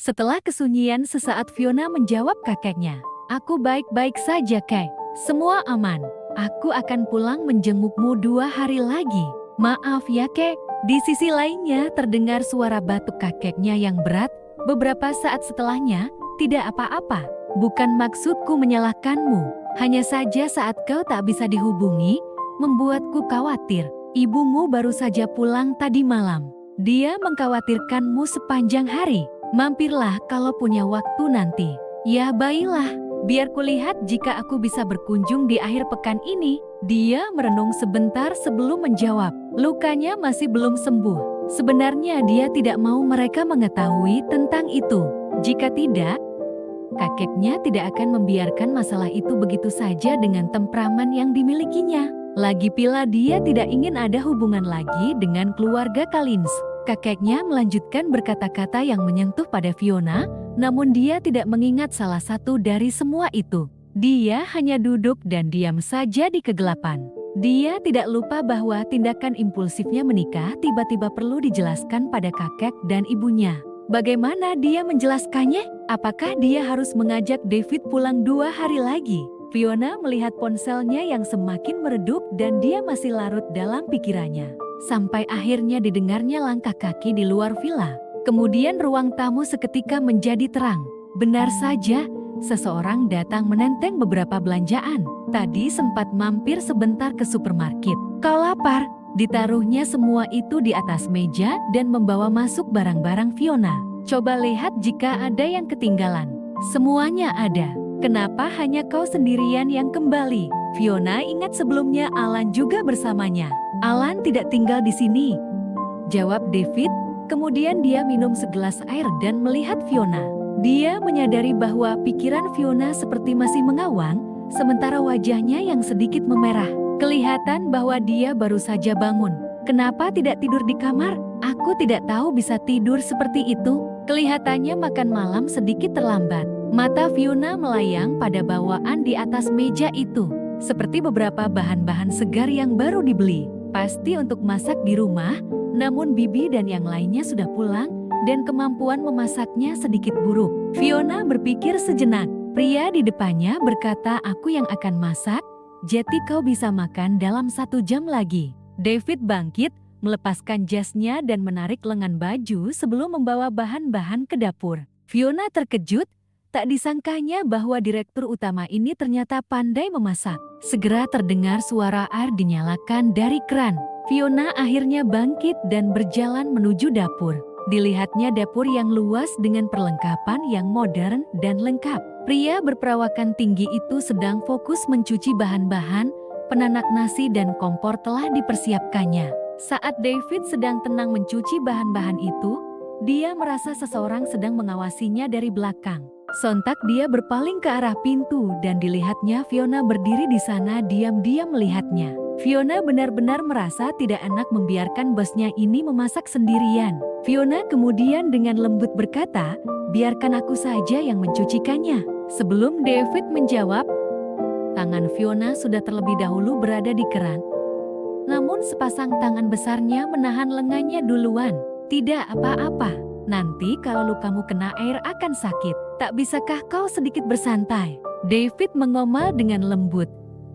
Setelah kesunyian sesaat Fiona menjawab kakeknya. Aku baik-baik saja kek, semua aman. Aku akan pulang menjengukmu 2 hari lagi. Maaf ya kek. Di sisi lainnya terdengar suara batuk kakeknya yang berat. Beberapa saat setelahnya, tidak apa-apa. Bukan maksudku menyalahkanmu. Hanya saja saat kau tak bisa dihubungi, membuatku khawatir. Ibumu baru saja pulang tadi malam. Dia mengkhawatirkanmu sepanjang hari. Mampirlah kalau punya waktu nanti. Ya baiklah, biar kulihat jika aku bisa berkunjung di akhir pekan ini. Dia merenung sebentar sebelum menjawab. Lukanya masih belum sembuh. Sebenarnya dia tidak mau mereka mengetahui tentang itu. Jika tidak, kakeknya tidak akan membiarkan masalah itu begitu saja dengan temperamen yang dimilikinya. Lagi pula dia tidak ingin ada hubungan lagi dengan keluarga Collins. Kakeknya melanjutkan berkata-kata yang menyentuh pada Fiona, namun dia tidak mengingat salah satu dari semua itu. Dia hanya duduk dan diam saja di kegelapan. Dia tidak lupa bahwa tindakan impulsifnya menikah tiba-tiba perlu dijelaskan pada kakek dan ibunya. Bagaimana dia menjelaskannya? Apakah dia harus mengajak David pulang 2 hari lagi? Fiona melihat ponselnya yang semakin meredup dan dia masih larut dalam pikirannya. Sampai akhirnya didengarnya langkah kaki di luar villa. Kemudian ruang tamu seketika menjadi terang. Benar saja, seseorang datang menenteng beberapa belanjaan. Tadi sempat mampir sebentar ke supermarket. Kau lapar? Ditaruhnya semua itu di atas meja dan membawa masuk barang-barang Fiona. Coba lihat jika ada yang ketinggalan. Semuanya ada. Kenapa hanya kau sendirian yang kembali? Fiona ingat sebelumnya Alan juga bersamanya. Alan tidak tinggal di sini, jawab David. Kemudian dia minum segelas air dan melihat Fiona. Dia menyadari bahwa pikiran Fiona seperti masih mengawang, sementara wajahnya yang sedikit memerah. Kelihatan bahwa dia baru saja bangun. Kenapa tidak tidur di kamar? Aku tidak tahu bisa tidur seperti itu. Kelihatannya makan malam sedikit terlambat. Mata Fiona melayang pada bawaan di atas meja itu, seperti beberapa bahan-bahan segar yang baru dibeli. Pasti untuk masak di rumah, namun Bibi dan yang lainnya sudah pulang dan kemampuan memasaknya sedikit buruk. Fiona berpikir sejenak. Pria di depannya berkata, aku yang akan masak, jadi kau bisa makan dalam 1 jam lagi. David bangkit, melepaskan jasnya dan menarik lengan baju sebelum membawa bahan-bahan ke dapur. Fiona terkejut, tak disangkanya bahwa direktur utama ini ternyata pandai memasak. Segera terdengar suara air dinyalakan dari keran. Fiona akhirnya bangkit dan berjalan menuju dapur. Dilihatnya dapur yang luas dengan perlengkapan yang modern dan lengkap. Pria berperawakan tinggi itu sedang fokus mencuci bahan-bahan, penanak nasi dan kompor telah dipersiapkannya. Saat David sedang tenang mencuci bahan-bahan itu, dia merasa seseorang sedang mengawasinya dari belakang. Sontak dia berpaling ke arah pintu dan dilihatnya Fiona berdiri di sana diam-diam melihatnya. Fiona benar-benar merasa tidak enak membiarkan bosnya ini memasak sendirian. Fiona kemudian dengan lembut berkata, biarkan aku saja yang mencucikannya. Sebelum David menjawab, tangan Fiona sudah terlebih dahulu berada di keran. Namun sepasang tangan besarnya menahan lengannya duluan. Tidak apa-apa, nanti kalau lukamu kena air akan sakit. Tak bisakah kau sedikit bersantai? David mengomel dengan lembut,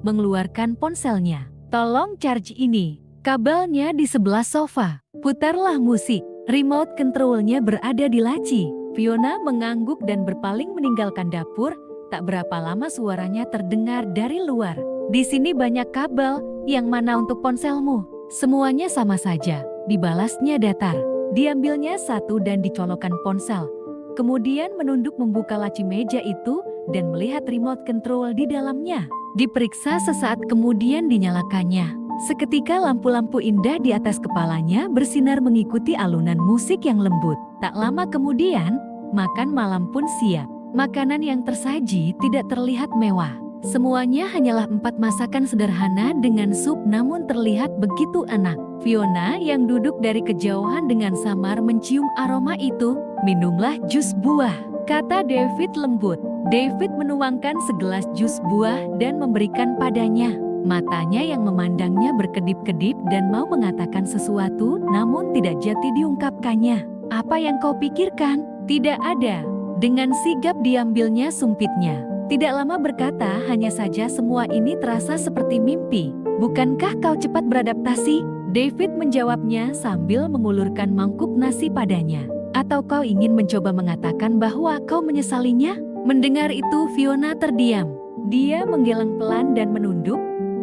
mengeluarkan ponselnya. Tolong charge ini. Kabelnya di sebelah sofa. Putarlah musik. Remote controlnya berada di laci. Fiona mengangguk dan berpaling meninggalkan dapur. Tak berapa lama suaranya terdengar dari luar. Di sini banyak kabel, yang mana untuk ponselmu? Semuanya sama saja, dibalasnya datar. Diambilnya satu dan dicolokkan ponsel. Kemudian menunduk membuka laci meja itu dan melihat remote control di dalamnya. Diperiksa sesaat kemudian dinyalakannya. Seketika lampu-lampu indah di atas kepalanya bersinar mengikuti alunan musik yang lembut. Tak lama kemudian, makan malam pun siap. Makanan yang tersaji tidak terlihat mewah. Semuanya hanyalah 4 masakan sederhana dengan sup namun terlihat begitu enak. Fiona yang duduk dari kejauhan dengan samar mencium aroma itu, minumlah jus buah, kata David lembut. David menuangkan segelas jus buah dan memberikan padanya. Matanya yang memandangnya berkedip-kedip dan mau mengatakan sesuatu namun tidak jadi diungkapkannya. Apa yang kau pikirkan? Tidak ada. Dengan sigap diambilnya sumpitnya. Tidak lama berkata, hanya saja semua ini terasa seperti mimpi. Bukankah kau cepat beradaptasi? David menjawabnya sambil mengulurkan mangkuk nasi padanya. Atau kau ingin mencoba mengatakan bahwa kau menyesalinya? Mendengar itu Fiona terdiam. Dia menggeleng pelan dan menunduk.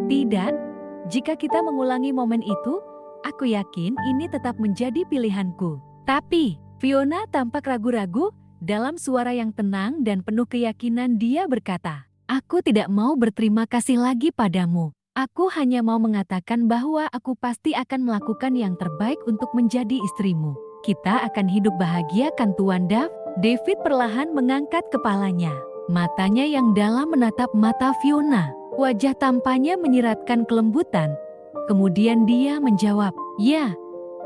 Tidak, jika kita mengulangi momen itu, aku yakin ini tetap menjadi pilihanku. Tapi, Fiona tampak ragu-ragu. Dalam suara yang tenang dan penuh keyakinan dia berkata, aku tidak mau berterima kasih lagi padamu. Aku hanya mau mengatakan bahwa aku pasti akan melakukan yang terbaik untuk menjadi istrimu. Kita akan hidup bahagia kan Tuan Duff? David perlahan mengangkat kepalanya. Matanya yang dalam menatap mata Fiona. Wajah tampaknya menyiratkan kelembutan. Kemudian dia menjawab, ya.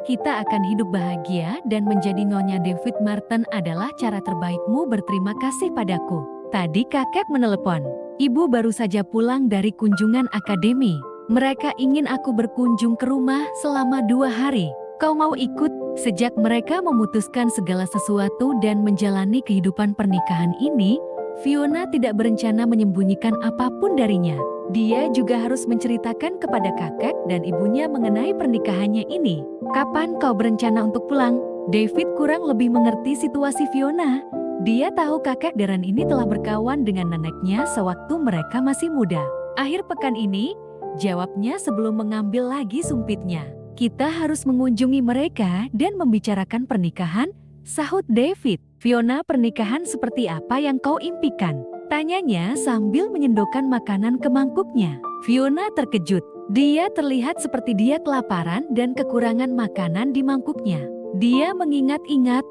Kita akan hidup bahagia dan menjadi Nyonya David Martin adalah cara terbaikmu berterima kasih padaku. Tadi kakek menelepon. Ibu baru saja pulang dari kunjungan akademi. Mereka ingin aku berkunjung ke rumah selama 2 hari. Kau mau ikut? Sejak mereka memutuskan segala sesuatu dan menjalani kehidupan pernikahan ini, Fiona tidak berencana menyembunyikan apapun darinya. Dia juga harus menceritakan kepada kakek dan ibunya mengenai pernikahannya ini. Kapan kau berencana untuk pulang? David kurang lebih mengerti situasi Fiona. Dia tahu kakek Darren ini telah berkawan dengan neneknya sewaktu mereka masih muda. Akhir pekan ini, jawabnya sebelum mengambil lagi sumpitnya. Kita harus mengunjungi mereka dan membicarakan pernikahan, sahut David. Fiona, pernikahan seperti apa yang kau impikan? Tanyanya sambil menyendokkan makanan ke mangkuknya. Fiona terkejut. Dia terlihat seperti dia kelaparan dan kekurangan makanan di mangkuknya. Dia mengingat-ingat,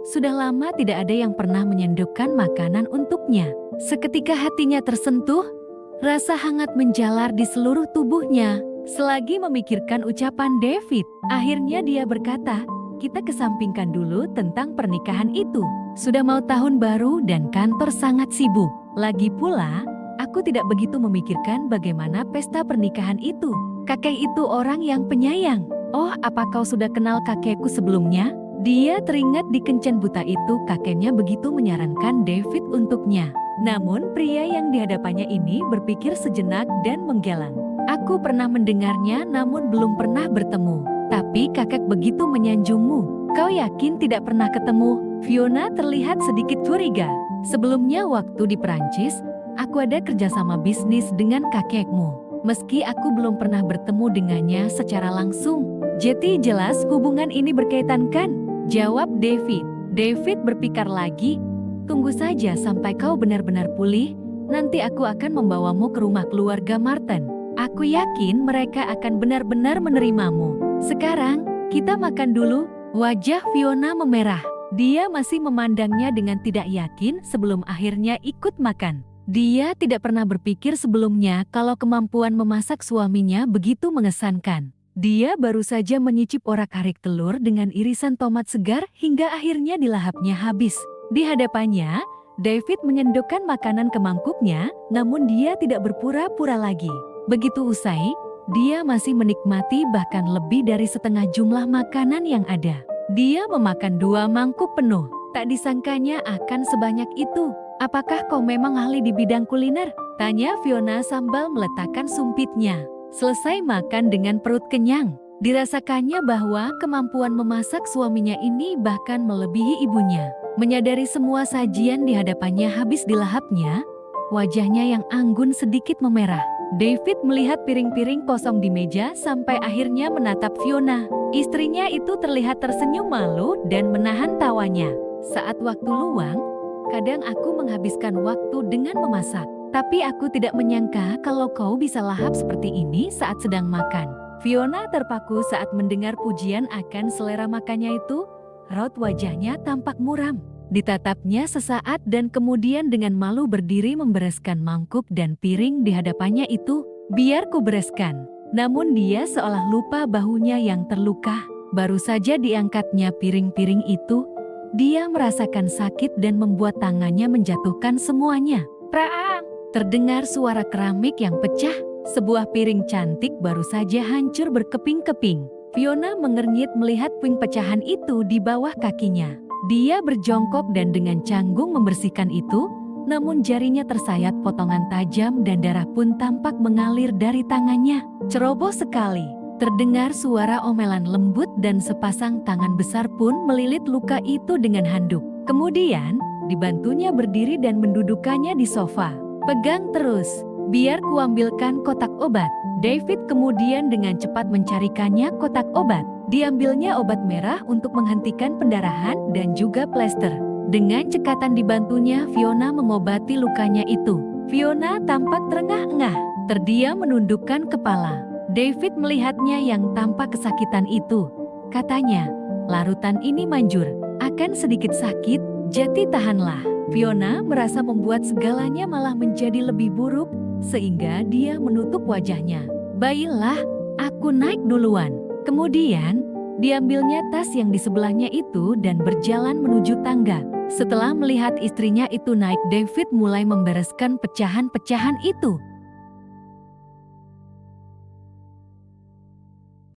sudah lama tidak ada yang pernah menyendokkan makanan untuknya. Seketika hatinya tersentuh, rasa hangat menjalar di seluruh tubuhnya. Selagi memikirkan ucapan David, akhirnya dia berkata, kita kesampingkan dulu tentang pernikahan itu. Sudah mau tahun baru dan kantor sangat sibuk. Lagi pula, aku tidak begitu memikirkan bagaimana pesta pernikahan itu. Kakek itu orang yang penyayang. Oh, apa kau sudah kenal kakekku sebelumnya? Dia teringat di kencan buta itu kakeknya begitu menyarankan David untuknya. Namun pria yang di hadapannya ini berpikir sejenak dan menggeleng. Aku pernah mendengarnya namun belum pernah bertemu. Tapi kakek begitu menyanjungmu. Kau yakin tidak pernah ketemu? Fiona terlihat sedikit curiga. Sebelumnya waktu di Perancis, aku ada kerjasama bisnis dengan kakekmu. Meski aku belum pernah bertemu dengannya secara langsung. Jadi jelas hubungan ini berkaitan kan? Jawab David. David berpikir lagi, tunggu saja sampai kau benar-benar pulih, nanti aku akan membawamu ke rumah keluarga Martin. Aku yakin mereka akan benar-benar menerimamu. Sekarang, kita makan dulu. Wajah Fiona memerah. Dia masih memandangnya dengan tidak yakin sebelum akhirnya ikut makan. Dia tidak pernah berpikir sebelumnya kalau kemampuan memasak suaminya begitu mengesankan. Dia baru saja menyicip orak-arik telur dengan irisan tomat segar hingga akhirnya dilahapnya habis. Di hadapannya, David menyendokkan makanan ke mangkuknya, namun dia tidak berpura-pura lagi. Begitu usai, dia masih menikmati bahkan lebih dari setengah jumlah makanan yang ada. Dia memakan 2 mangkuk penuh. Tak disangkanya akan sebanyak itu. Apakah kau memang ahli di bidang kuliner? Tanya Fiona sambil meletakkan sumpitnya. Selesai makan dengan perut kenyang. Dirasakannya bahwa kemampuan memasak suaminya ini bahkan melebihi ibunya. Menyadari semua sajian di hadapannya habis dilahapnya, wajahnya yang anggun sedikit memerah. David melihat piring-piring kosong di meja sampai akhirnya menatap Fiona. Istrinya itu terlihat tersenyum malu dan menahan tawanya. Saat waktu luang, kadang aku menghabiskan waktu dengan memasak. Tapi aku tidak menyangka kalau kau bisa lahap seperti ini saat sedang makan. Fiona terpaku saat mendengar pujian akan selera makannya itu. Raut wajahnya tampak muram. Ditatapnya sesaat dan kemudian dengan malu berdiri membereskan mangkuk dan piring di hadapannya itu. Biar ku bereskan. Namun dia seolah lupa bahunya yang terluka. Baru saja diangkatnya piring-piring itu, dia merasakan sakit dan membuat tangannya menjatuhkan semuanya. Praang! Terdengar suara keramik yang pecah. Sebuah piring cantik baru saja hancur berkeping-keping. Fiona mengernyit melihat puing pecahan itu di bawah kakinya. Dia berjongkok dan dengan canggung membersihkan itu, namun jarinya tersayat potongan tajam dan darah pun tampak mengalir dari tangannya. Ceroboh sekali. Terdengar suara omelan lembut dan sepasang tangan besar pun melilit luka itu dengan handuk. Kemudian, dibantunya berdiri dan mendudukkannya di sofa. Pegang terus, biar kuambilkan kotak obat. David kemudian dengan cepat mencarikannya kotak obat. Diambilnya obat merah untuk menghentikan pendarahan dan juga plester. Dengan cekatan dibantunya Fiona mengobati lukanya itu. Fiona tampak terengah-engah, terdiam menundukkan kepala. David melihatnya yang tampak kesakitan itu. Katanya, larutan ini manjur, akan sedikit sakit, jadi tahanlah. Fiona merasa membuat segalanya malah menjadi lebih buruk, sehingga dia menutup wajahnya. Baiklah, aku naik duluan. Kemudian, diambilnya tas yang di sebelahnya itu dan berjalan menuju tangga. Setelah melihat istrinya itu naik, David mulai membereskan pecahan-pecahan itu.